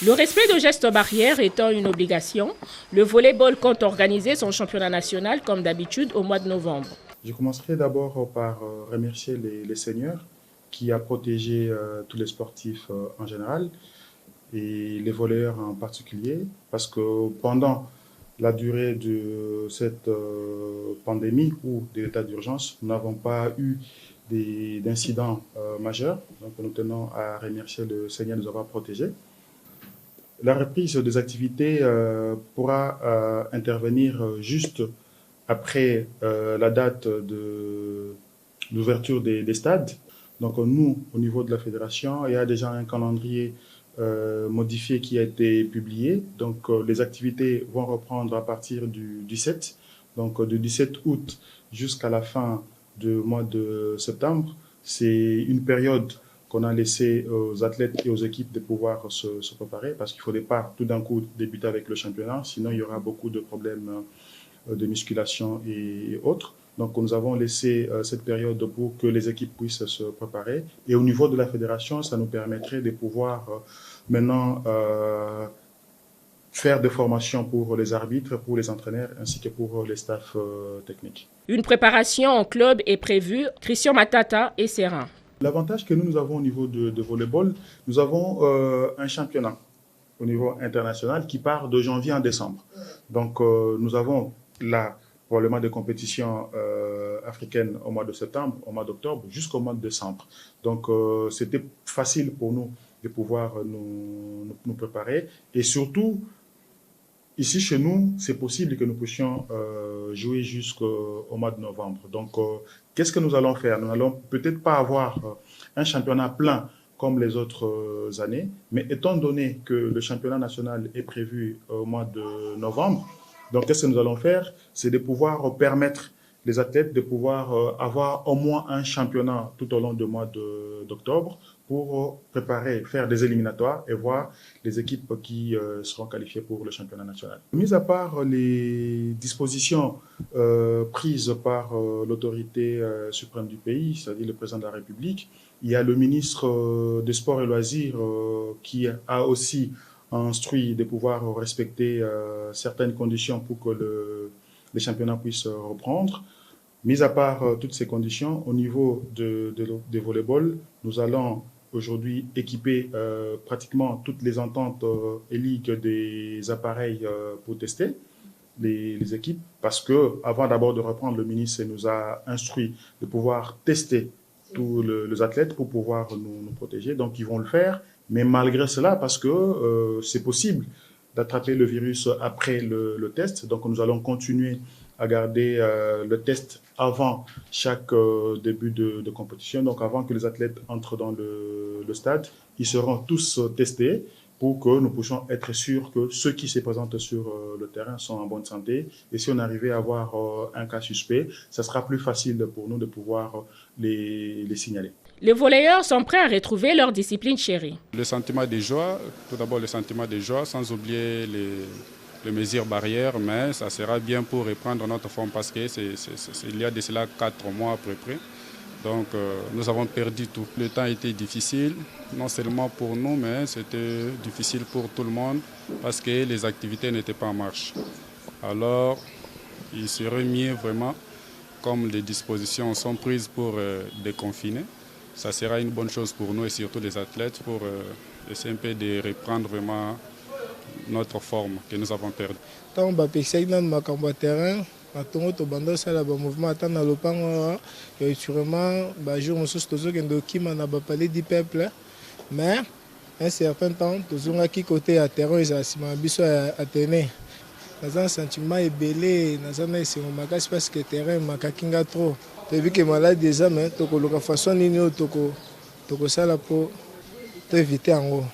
Le respect de gestes barrières étant une obligation, le volleyball compte organiser son championnat national comme d'habitude au mois de novembre. Je commencerai d'abord par remercier les seigneurs qui a protégé tous les sportifs en général et les volleyeurs en particulier, parce que pendant la durée de cette pandémie ou de l'état d'urgence, nous n'avons pas eu d'incidents majeurs. Donc nous tenons à remercier le Seigneur de nous avoir protégés. La reprise des activités pourra intervenir juste après la date d'ouverture des stades. Donc nous, au niveau de la fédération, il y a déjà un calendrier modifié qui a été publié. Donc les activités vont reprendre à partir du 17, donc du 17 août jusqu'à la fin du mois de septembre. C'est une période qu'on a laissé aux athlètes et aux équipes de pouvoir se préparer, parce qu'il ne faudrait pas tout d'un coup débuter avec le championnat, sinon il y aura beaucoup de problèmes de musculation et autres. Donc nous avons laissé cette période pour que les équipes puissent se préparer. Et au niveau de la fédération, ça nous permettrait de pouvoir maintenant faire des formations pour les arbitres, pour les entraîneurs, ainsi que pour les staffs techniques. Une préparation en club est prévue. Christian Matata et Serin. L'avantage que nous avons au niveau de volleyball, nous avons un championnat au niveau international qui part de janvier à décembre. Donc nous avons là probablement des compétitions africaines au mois de septembre, au mois d'octobre, jusqu'au mois de décembre. Donc c'était facile pour nous de pouvoir nous préparer. Et surtout, ici chez nous, c'est possible que nous puissions jouer jusqu'au mois de novembre. Donc qu'est-ce que nous allons faire? Nous n'allons peut-être pas avoir un championnat plein comme les autres années, mais étant donné que le championnat national est prévu au mois de novembre, donc qu'est-ce que nous allons faire? C'est de pouvoir permettre les athlètes de pouvoir avoir au moins un championnat tout au long du mois d'octobre pour préparer, faire des éliminatoires et voir les équipes qui seront qualifiées pour le championnat national. Mis à part les dispositions prises par l'autorité suprême du pays, c'est-à-dire le président de la République, il y a le ministre des Sports et Loisirs qui a aussi instruit de pouvoir respecter certaines conditions pour que les championnats puissent reprendre. Mis à part toutes ces conditions, au niveau des volleyball, nous allons aujourd'hui équiper pratiquement toutes les ententes et ligues des appareils pour tester les équipes, parce que avant d'abord de reprendre, le ministre nous a instruit de pouvoir tester tous les athlètes pour pouvoir nous protéger. Donc ils vont le faire, mais malgré cela, parce que c'est possible d'attraper le virus après le test, donc nous allons continuer à garder le test avant chaque début de compétition. Donc avant que les athlètes entrent dans le stade, ils seront tous testés pour que nous puissions être sûrs que ceux qui se présentent sur le terrain sont en bonne santé. Et si on arrivait à avoir un cas suspect, ça sera plus facile pour nous de pouvoir les signaler. Les volleyeurs sont prêts à retrouver leur discipline chérie. Le sentiment de joie, tout d'abord le sentiment de joie, sans oublier les mesures barrières, mais ça sera bien pour reprendre notre forme parce qu'il y a de cela 4 mois à peu près. Donc nous avons perdu tout. Le temps était difficile, non seulement pour nous, mais c'était difficile pour tout le monde parce que les activités n'étaient pas en marche. Alors il serait mieux vraiment, comme les dispositions sont prises pour déconfiner, ça sera une bonne chose pour nous et surtout les athlètes pour essayer un peu de reprendre vraiment notre forme que nous avons perdue. Tant que terrain, matongo to bando sala ba mouvement ata na lopango et sûrement ba jour mosusu tozokende okima na ba palais du peuple, mais un certain temps tozongaki côté à terrain ezala nsima biso ya Athénée. Naza un sentiment ebele, naza na esengo makasi parce que terrain makaki nga trop. Toyebi ke malade déjà, mais tokoluka façon nini oyo tokosala po to éviter yango.